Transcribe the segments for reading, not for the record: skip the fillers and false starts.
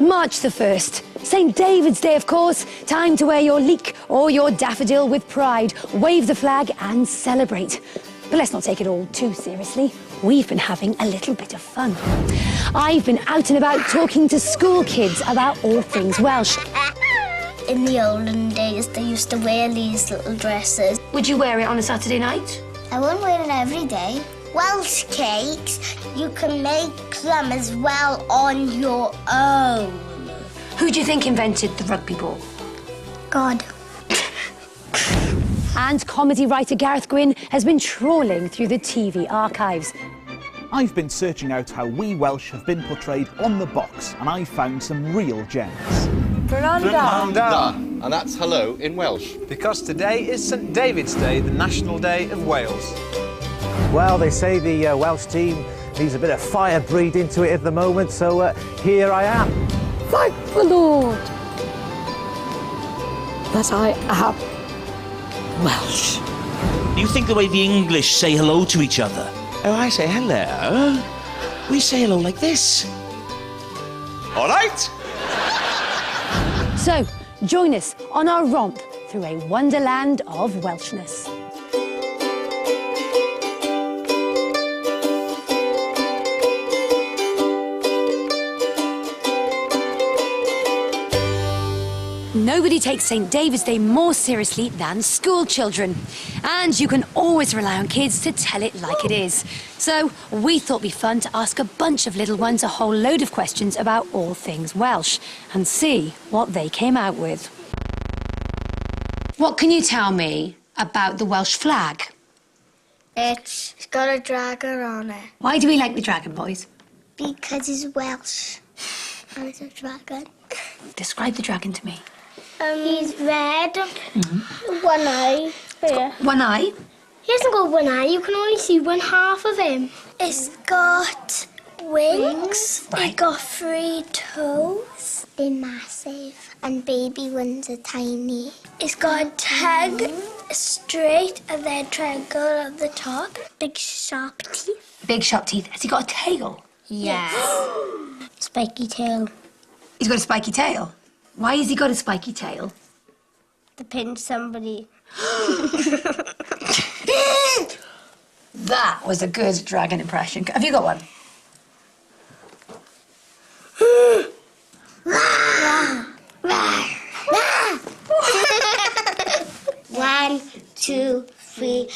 March the 1st. St. David's Day, of course. Time to wear your leek or your daffodil with pride, wave the flag and celebrate. But let's not take it all too seriously. We've been having a little bit of fun. I've been out and about talking to school kids about all things Welsh. In the olden days, they used to wear these little dresses. Would you wear it on a Saturday night? I wouldn't wear it every day. Welsh cakes, you can make them as well on your own. Who do you think invented the rugby ball? God. And comedy writer Gareth Gwynne has been trawling through the TV archives. I've been searching out how we Welsh have been portrayed on the box, and I've found some real gems. Da. And that's hello in Welsh. Because today is St David's Day, the National Day of Wales. Well, they say the Welsh team needs a bit of fire breathed into it at the moment, so here I am. Thank the Lord that I am Welsh. Do you think the way the English say hello to each other? Oh, I say hello. We say hello like this. All right. So, join us on our romp through a wonderland of Welshness. Nobody takes St. David's Day more seriously than school children. And you can always rely on kids to tell it like it is. So we thought it'd be fun to ask a bunch of little ones a whole load of questions about all things Welsh and see what they came out with. What can you tell me about the Welsh flag? It's got a dragon on it. Why do we like the dragon, boys? Because he's Welsh. And it's a dragon. Describe the dragon to me. He's red, one eye. Here. One eye? He hasn't got one eye, you can only see one half of him. It's got wings. Right. It's got 3 toes. They're massive, and baby ones are tiny. It's got a tag straight and then triangle at the top. Big sharp teeth. Big sharp teeth. Has he got a tail? Yes. Spiky tail. He's got a spiky tail. Why has he got a spiky tail? To pinch somebody. That was a good dragon impression. Have you got one? 1, 2, 3.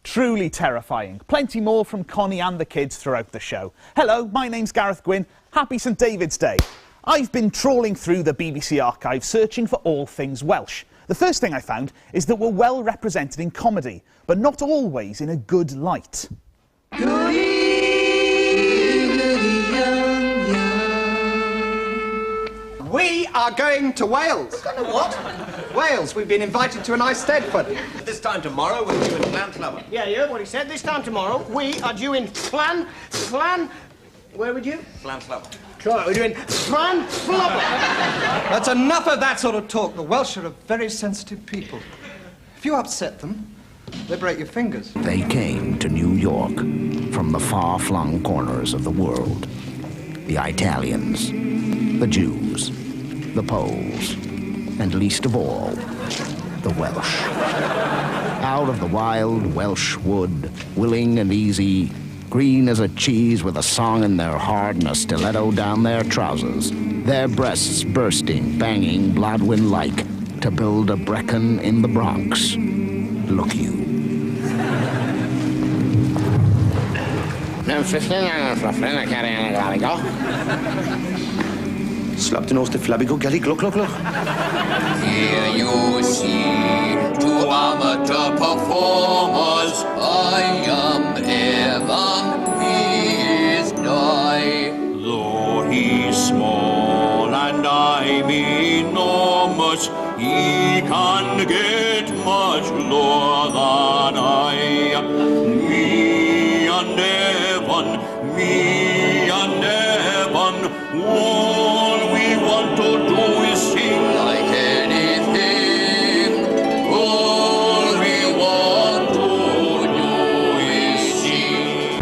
Truly terrifying. Plenty more from Connie and the kids throughout the show. Hello, my name's Gareth Gwynne. Happy St David's Day. I've been trawling through the BBC archive searching for all things Welsh. The first thing I found is that we're well represented in comedy, but not always in a good light. We are going to Wales. What? Wales. We've been invited to an Eisteddfod. This time tomorrow we're due in Llantlummer. Yeah, you heard what he said. This time tomorrow, we are due in Where are we due? Llantlummer. Right, we're doing Flubber. That's enough of that sort of talk. The Welsh are a very sensitive people. If you upset them, they break your fingers. They came to New York from the far-flung corners of the world. The Italians, the Jews, the Poles, and least of all, the Welsh. Out of the wild Welsh wood, willing and easy, green as a cheese with a song in their heart and a stiletto down their trousers, their breasts bursting, banging, Blodwyn-like, to build a Brecon in the Bronx. Look you. Slap the nose to Flabby, Gally, glock, glock, glock. Here you see 2 amateur performers. I am Evan, he is Di. Though he's small and I'm enormous, he can get much lower than I. Me and Evan, all we want to do is sing Like anything, all we want to do is sing.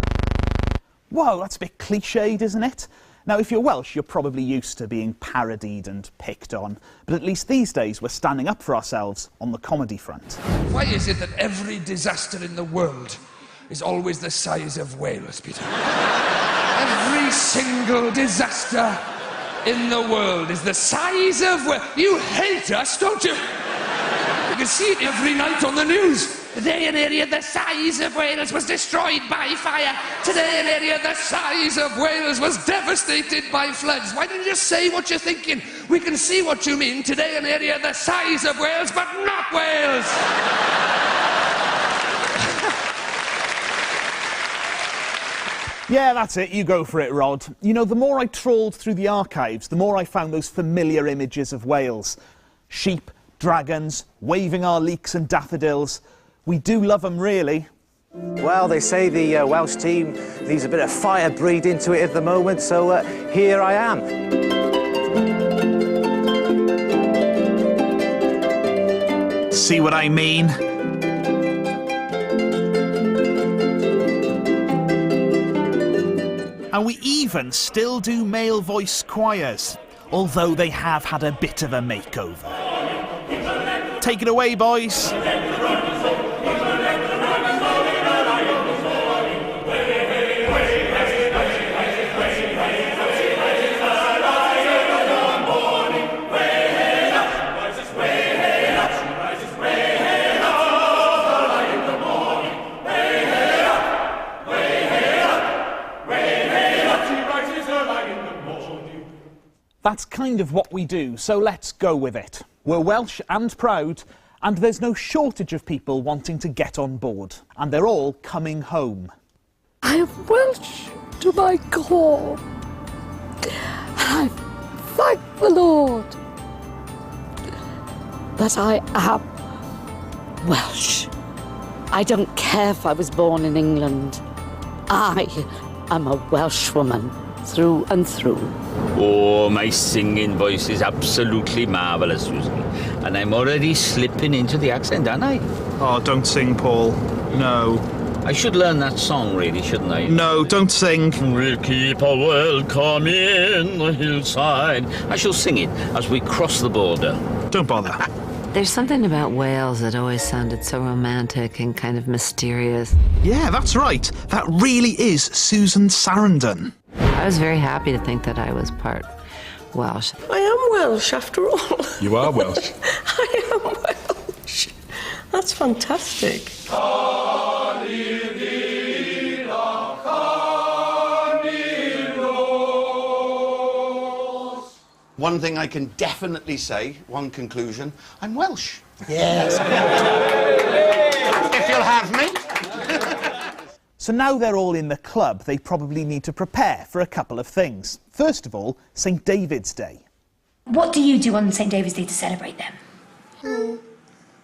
Oh, that's a bit cliched, isn't it? Now, if you're Welsh, you're probably used to being parodied and picked on, but at least these days we're standing up for ourselves on the comedy front. Why is it that every disaster in the world is always the size of Wales, Peter? Every single disaster in the world is the size of Wales. You hate us, don't you? You can see it every night on the news. Today an area the size of Wales was destroyed by fire. Today an area the size of Wales was devastated by floods. Why don't you just say what you're thinking? We can see what you mean. Today an area the size of Wales, but not Wales. Yeah, that's it. You go for it, Rod. You know, the more I trawled through the archives, the more I found those familiar images of Wales. Sheep, dragons, waving our leeks and daffodils. We do love them, really. Well, they say the Welsh team needs a bit of fire breathed into it at the moment, so here I am. See what I mean? And we even still do male voice choirs, although they have had a bit of a makeover. Take it away, boys. That's kind of what we do, so let's go with it. We're Welsh and proud, and there's no shortage of people wanting to get on board. And they're all coming home. I'm Welsh to my core. I thank the Lord that I am Welsh. I don't care if I was born in England. I am a Welshwoman through and through. Oh, my singing voice is absolutely marvellous, Susan. And I'm already slipping into the accent, aren't I? Oh, don't sing, Paul. No. I should learn that song, really, shouldn't I? No, don't sing. We'll keep a welcome in the hillside. I shall sing it as we cross the border. Don't bother. There's something about Wales that always sounded so romantic and kind of mysterious. Yeah, that's right. That really is Susan Sarandon. I was very happy to think that I was part Welsh. I am Welsh, after all. You are Welsh. I am Welsh. That's fantastic. One thing I can definitely say, one conclusion, I'm Welsh. Yes. If you'll have me. So now they're all in the club, they probably need to prepare for a couple of things. First of all, St. David's Day. What do you do on St. David's Day to celebrate them?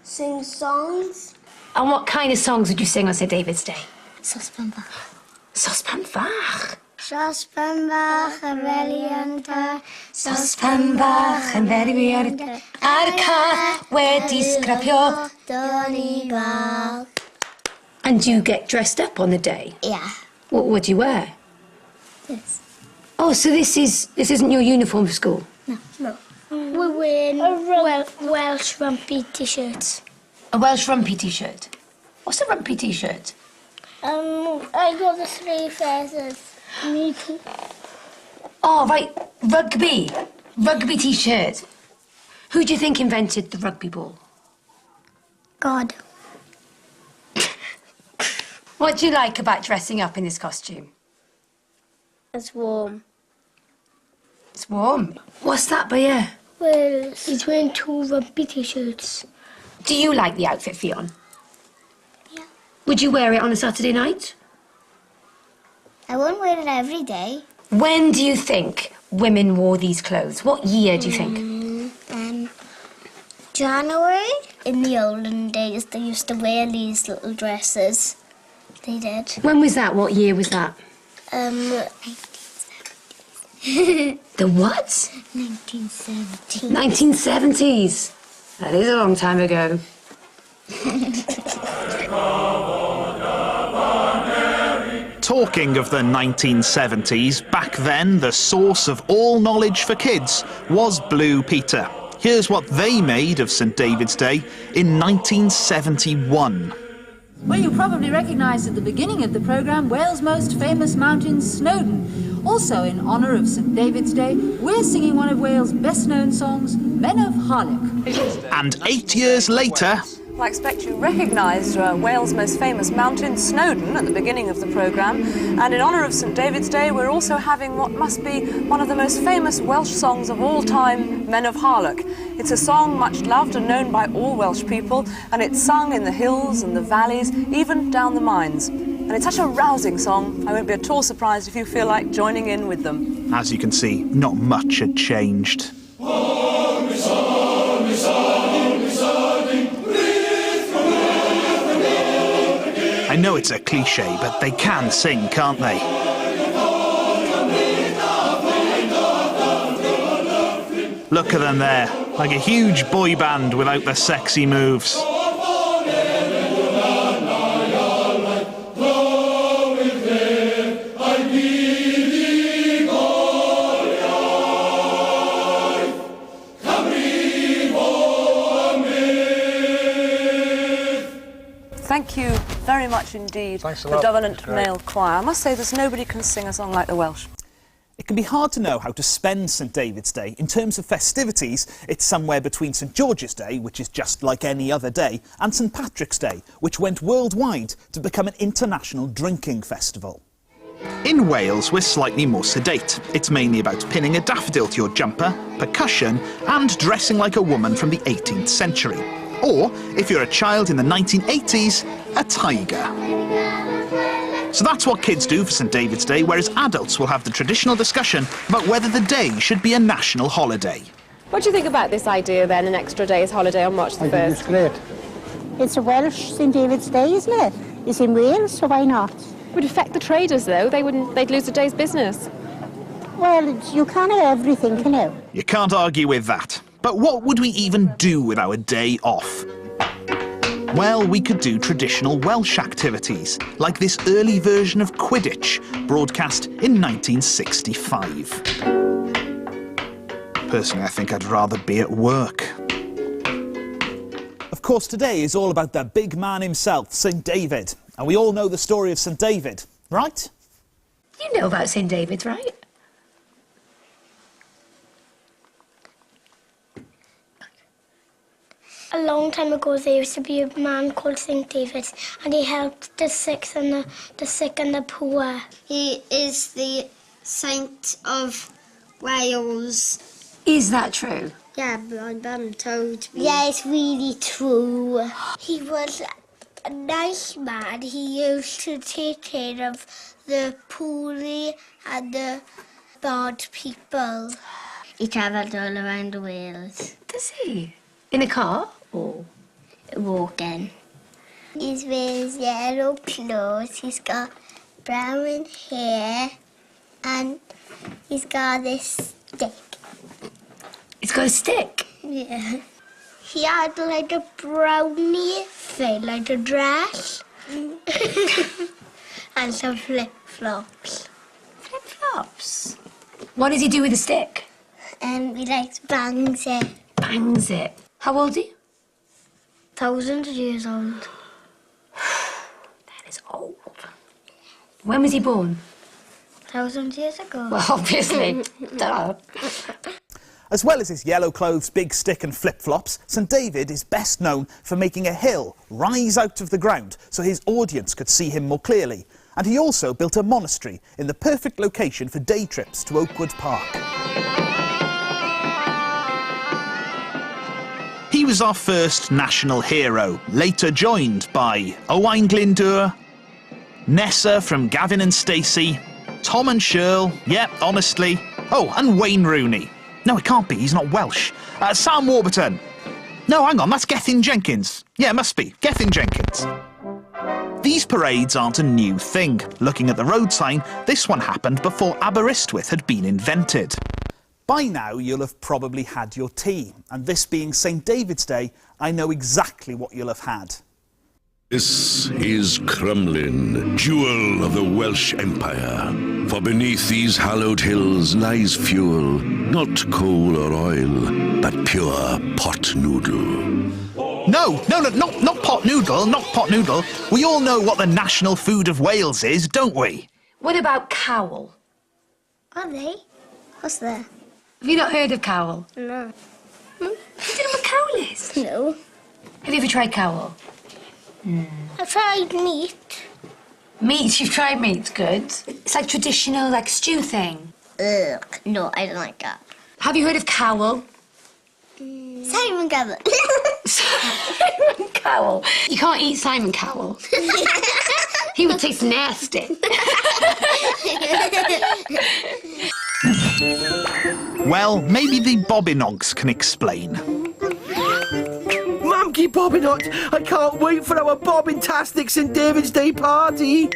Sing songs. And what kind of songs would you sing on St. David's Day? Sosban bach. Sosban bach. Sosban bach yn feli yn ta. Sosban bach yn feli yn ta. Ar y car wedi scrapio. Doni bach. And do you get dressed up on the day? Yeah. What do you wear? This. Oh, so this isn't your uniform for school? No. We're wearing Welsh rumpy t-shirts. A Welsh rumpy t-shirt? What's a rumpy t-shirt? I got the 3 feathers. Me too. Oh, right. Rugby. Rugby t-shirt. Who do you think invented the rugby ball? God. What do you like about dressing up in this costume? It's warm. It's warm. What's that by you? Well, he's wearing 2 rumpy t-shirts. Do you like the outfit, Fionn? Yeah. Would you wear it on a Saturday night? I won't wear it every day. When do you think women wore these clothes? What year do you think? January. In the olden days, they used to wear these little dresses. They did. When was that? What year was that? 1970s. The what? 1970s. 1970s. That is a long time ago. Talking of the 1970s, back then the source of all knowledge for kids was Blue Peter. Here's what they made of St David's Day in 1971. Well, you probably recognise at the beginning of the programme Wales' most famous mountain, Snowdon. Also, in honour of St David's Day, we're singing one of Wales' best-known songs, Men of Harlech. And 8 years later... I expect you recognised Wales' most famous mountain, Snowdon, at the beginning of the programme. And in honour of St David's Day, we're also having what must be one of the most famous Welsh songs of all time, Men of Harlech. It's a song much loved and known by all Welsh people, and it's sung in the hills and the valleys, even down the mines. And it's such a rousing song, I won't be at all surprised if you feel like joining in with them. As you can see, not much had changed. I know it's a cliche, but they can sing, can't they? Look at them there, like a huge boy band without the sexy moves. Thank you very much indeed, Thanks a the lot. Dominant Male Choir. I must say there's nobody can sing a song like the Welsh. It can be hard to know how to spend St David's Day. In terms of festivities, it's somewhere between St George's Day, which is just like any other day, and St Patrick's Day, which went worldwide to become an international drinking festival. In Wales, we're slightly more sedate. It's mainly about pinning a daffodil to your jumper, percussion, and dressing like a woman from the 18th century. Or, if you're a child in the 1980s, a tiger. So that's what kids do for St David's Day, whereas adults will have the traditional discussion about whether the day should be a national holiday. What do you think about this idea then, an extra day's holiday on March the 1st? I think it's great. It's a Welsh St David's Day, isn't it? It's in Wales, so why not? It would affect the traders though, they'd lose a day's business. Well, you can't have everything, can you? You can't argue with that. But what would we even do with our day off? Well, we could do traditional Welsh activities, like this early version of Quidditch, broadcast in 1965. Personally, I think I'd rather be at work. Of course, today is all about the big man himself, St David. And we all know the story of St David, right? You know about St David's, right? A long time ago, there used to be a man called St. David, and he helped the sick and the poor. He is the saint of Wales. Is that true? Yeah, my mum told me. Yeah, it's really true. He was a nice man. He used to take care of the poorly and the bad people. He travelled all around Wales. Does he? In a car? Or walking? He wears yellow clothes. He's got brown hair, and he's got this stick. He's got a stick? Yeah. He had like a brownie thing, like a dress. And some flip-flops. Flip-flops? What does he do with the stick? He likes bangs it. Bangs it. How old are you? 1,000 years old. That is old. When was he born? 1,000 years ago. Well, obviously. Duh. As well as his yellow clothes, big stick and flip-flops, St David is best known for making a hill rise out of the ground so his audience could see him more clearly. And he also built a monastery in the perfect location for day trips to Oakwood Park. He was our first national hero, later joined by Owain Glyndŵr, Nessa from Gavin and Stacey, Tom and Shirl, yep, honestly. Oh, and Wayne Rooney. No, it can't be, he's not Welsh. Sam Warburton. No, hang on, that's Gethin Jenkins. Yeah, it must be, Gethin Jenkins. These parades aren't a new thing. Looking at the road sign, this one happened before Aberystwyth had been invented. By now, you'll have probably had your tea, and this being St David's Day, I know exactly what you'll have had. This is Crumlin, jewel of the Welsh Empire. For beneath these hallowed hills lies fuel, not coal or oil, but pure pot noodle. No, not pot noodle, not pot noodle. We all know what the national food of Wales is, don't we? What about cowl? Are they? What's that? Have you not heard of cowl? No. You don't know what cowl is? No. Have you ever tried cowl? I've tried meat. Meat? You've tried meat? Good. It's like traditional, like stew thing. Ugh, no, I don't like that. Have you heard of cowl? Simon Cowell. Simon Cowell. You can't eat Simon Cowell. He would taste nasty. Well, maybe the Bobbinogs can explain. Mamky Bobbinot, I can't wait for our Bobbin-tastic St David's Day party.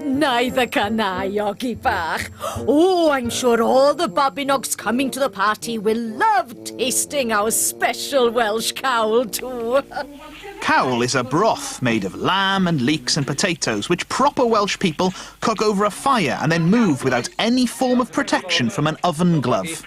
Neither can I, Oggy Bach. Oh, I'm sure all the Bobbinogs coming to the party will love tasting our special Welsh cowl too. Cowl is a broth made of lamb and leeks and potatoes, which proper Welsh people cook over a fire and then move without any form of protection from an oven glove.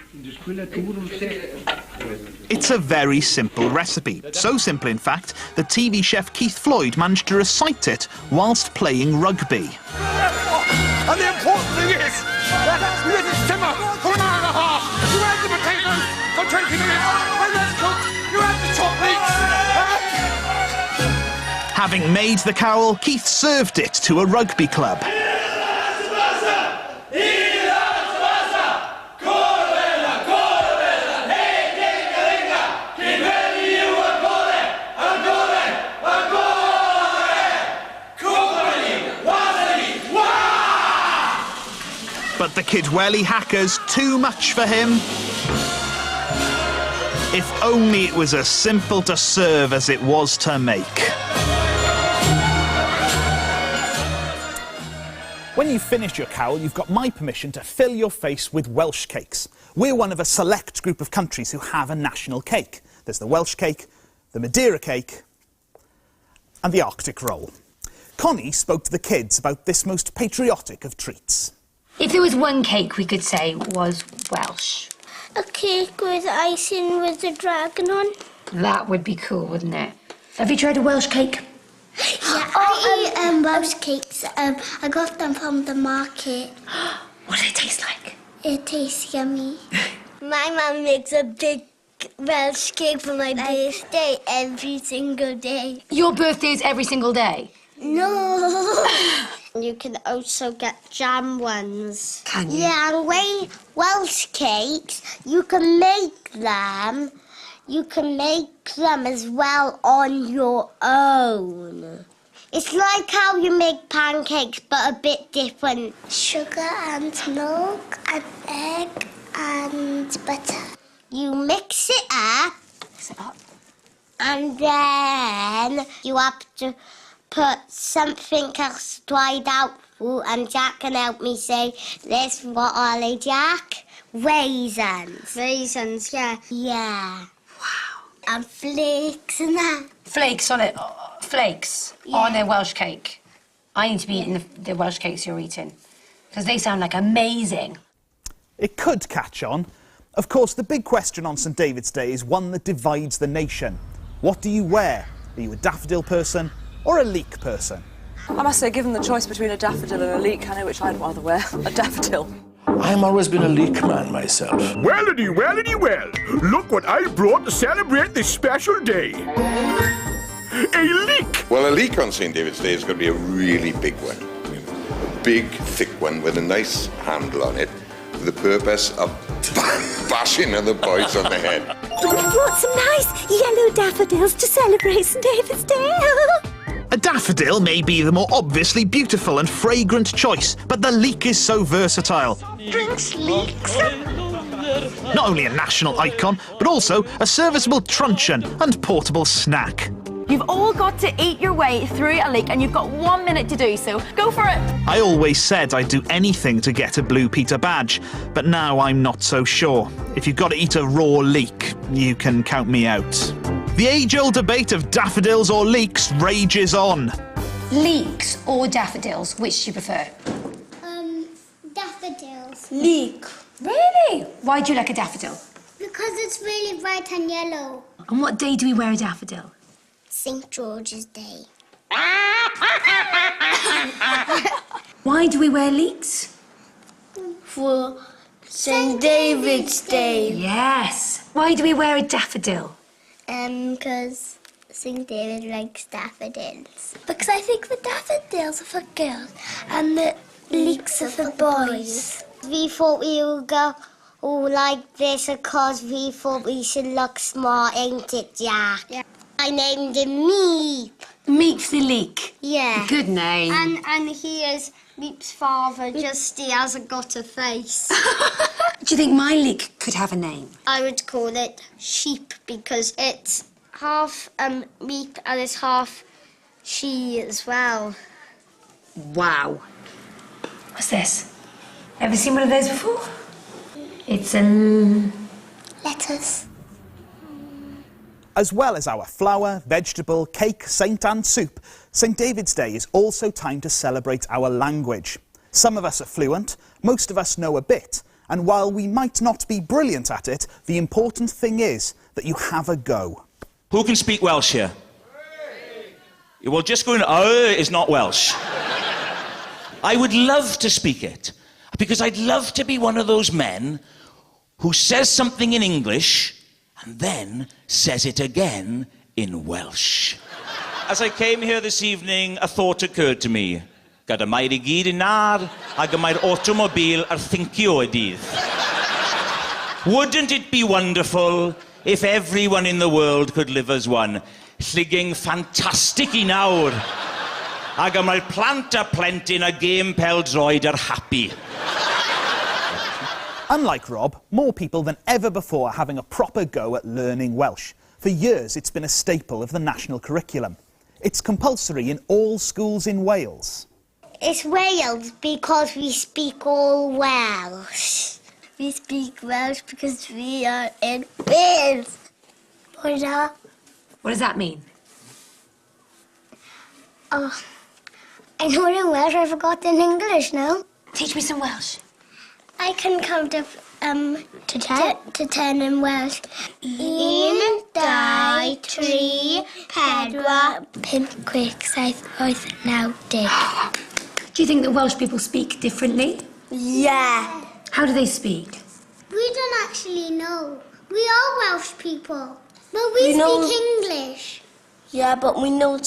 It's a very simple recipe. So simple, in fact, that TV chef Keith Floyd managed to recite it whilst playing rugby. And the important thing is that you let it simmer for an hour and a half. You add the potatoes for 20 minutes. When that's cooked, you add the chopped leeks. Having made the cowl, Keith served it to a rugby club. But the Kidwelly hackers, too much for him. If only it was as simple to serve as it was to make. When you've finished your cowl, you've got my permission to fill your face with Welsh cakes. We're one of a select group of countries who have a national cake. There's the Welsh cake, the Madeira cake, and the Arctic roll. Connie spoke to the kids about this most patriotic of treats. If there was one cake we could say was Welsh. A cake with icing with a dragon on. That would be cool, wouldn't it? Have you tried a Welsh cake? Yeah, I eat Welsh cakes. I got them from the market. What do they taste like? It tastes yummy. My mum makes a big Welsh cake for my birthday every single day. Your birthday is every single day? No. You can also get jam ones. Can you? Yeah, and Welsh cakes, you can make them. You can make them as well on your own. It's like how you make pancakes, but a bit different. Sugar and milk and egg and butter. You mix it up. Mix it up. And then you have to put something else dried out fruit, and Jack can help me say this. What are they, Jack? Raisins. Raisins, yeah. Yeah. Wow. And flakes and that. Flakes on it. Flakes on a Welsh cake. I need to be eating the Welsh cakes you're eating, because they sound like amazing. It could catch on. Of course, the big question on St David's Day is one that divides the nation. What do you wear? Are you a daffodil person or a leek person? I must say, given the choice between a daffodil and a leek, I know which I'd rather wear. A daffodil. I've always been a leek man myself. Wellity, well. Look what I brought to celebrate this special day. A leek. Well, a leek on St David's Day is going to be a really big one. A big, thick one with a nice handle on it, for the purpose of bashing other boys on the head. We brought some nice yellow daffodils to celebrate St David's Day. A daffodil may be the more obviously beautiful and fragrant choice, but the leek is so versatile. Drinks leeks. Not only a national icon, but also a serviceable truncheon and portable snack. You've all got to eat your way through a leek, and you've got 1 minute to do so. Go for it! I always said I'd do anything to get a Blue Peter badge, but now I'm not so sure. If you've got to eat a raw leek, you can count me out. The age-old debate of daffodils or leeks rages on. Leeks or daffodils? Which do you prefer? Daffodils. Leek. Really? Why do you like a daffodil? Because it's really bright and yellow. And what day do we wear a daffodil? St. George's Day. Why do we wear leeks? For St. David's Day. Yes. Why do we wear a daffodil? Because St. David likes daffodils. Because I think the daffodils are for girls and the leeks are for boys. We thought we would go like this because we thought we should look smart, ain't it, Jack? Yeah. I named him Meep. Meep the leek. Yeah. Good name. And he is Meep's father, just he hasn't got a face. Do you think my leek could have a name? I would call it Sheep because it's half Meep and it's half she as well. Wow. What's this? Ever seen one of those before? It's a... Letters. As well as our flour, vegetable, cake, saint and soup, St David's Day is also time to celebrate our language. Some of us are fluent, most of us know a bit, and while we might not be brilliant at it, the important thing is that you have a go. Who can speak Welsh here? Well, just going, is not Welsh. I would love to speak it, because I'd love to be one of those men who says something in English and then says it again in Welsh. As I came here this evening, a thought occurred to me. Gyda mae'r I gyd yn nar, ac y mae'r automobil ar thincio y dydd. Wouldn't it be wonderful if everyone in the world could live as one? Llygging ffantastig I nawr. Ac y mae'r plant a plentyn a gêm pêl-droed ar happy. Unlike Rob, more people than ever before are having a proper go at learning Welsh. For years, it's been a staple of the national curriculum. It's compulsory in all schools in Wales. It's Wales because we speak all Welsh. We speak Welsh because we are in Wales. What does that mean? Oh, I know it in Welsh, I forgot in English now. Teach me some Welsh. I can count up to 10 in Welsh. 1, 2, 3, 4, 5, 6, 7, 8, 9, 10. Do you think that Welsh people speak differently? Yeah. How do they speak? We don't actually know. We are Welsh people, but we speak English. Yeah, but we know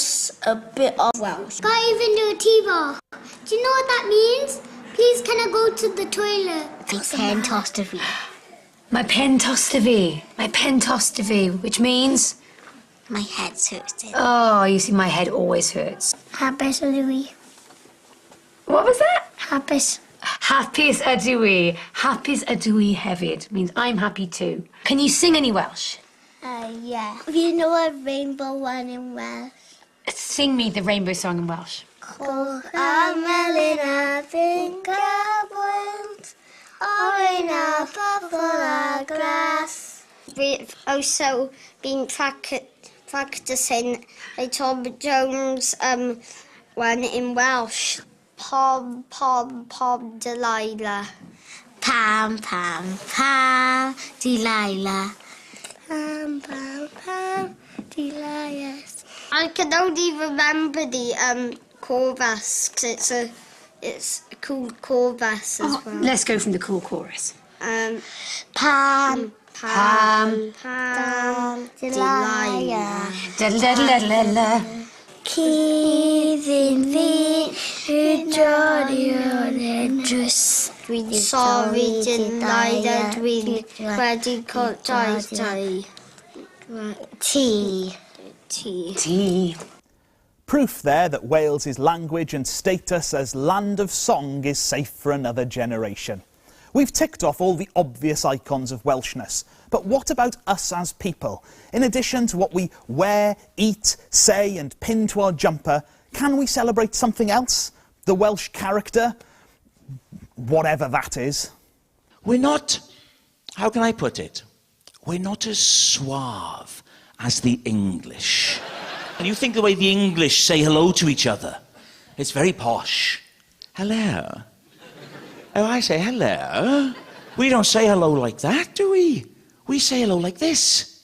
a bit of Welsh. Can't even do a T-bar. Do you know what that means? Please, can I go to the toilet? My pen tossed of My pen tossed of My pen tossed of which means? My head's hurting. Oh, you see, my head always hurts. Hapus ydw I. What was that? Hapus. Hapus ydw I. Hapus ydw I hefyd. Means I'm happy too. Can you sing any Welsh? Yeah. You know a rainbow one in Welsh? Sing me the rainbow song in Welsh. Coch a melyn a pink a bwynt, oren a purple a grass. We've also been practicing a Tom Jones one in Welsh. Pom, pom, pom, Delilah. Pam, pam, pam, Delilah. Pam, pam, pam, Delilah. I can only remember the chorus, because it's a cool chorus as well. Let's go from the cool chorus. Pam, pam, pam, Delilah. Da-da-da-da-da-da. Cydyn fi jodi o'r edrys. Sorry, Delilah, dwi'n wedi codau. Tea. Tea. Proof there that Wales's language and status as land of song is safe for another generation. We've ticked off all the obvious icons of Welshness, but what about us as people? In addition to what we wear, eat, say and pin to our jumper, can we celebrate something else? The Welsh character? Whatever that is. We're not, how can I put it? We're not as suave as the English. And you think the way the English say hello to each other. It's very posh. Hello. Oh, I say hello. We don't say hello like that, do we? We say hello like this.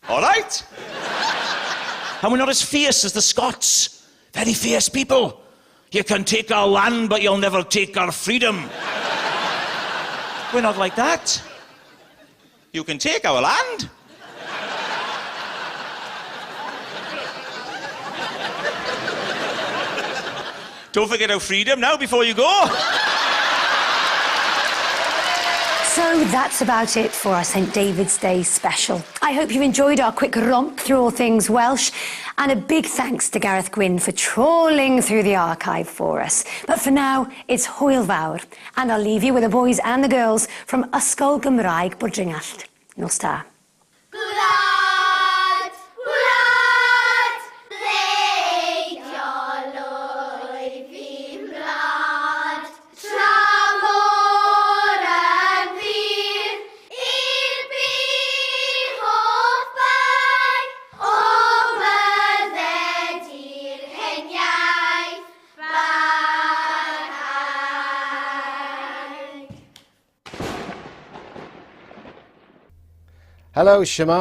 All right. And we're not as fierce as the Scots. Very fierce people. You can take our land, but you'll never take our freedom. We're not like that. You can take our land. Don't forget our freedom now before you go. So that's about it for our St David's Day special. I hope you enjoyed our quick romp through all things Welsh, and a big thanks to Gareth Gwyn for trawling through the archive for us. But for now, it's Hwyl Fawr, and I'll leave you with the boys and the girls from Ysgol Gymraeg Bodringall. Nos da. Hello, Shema.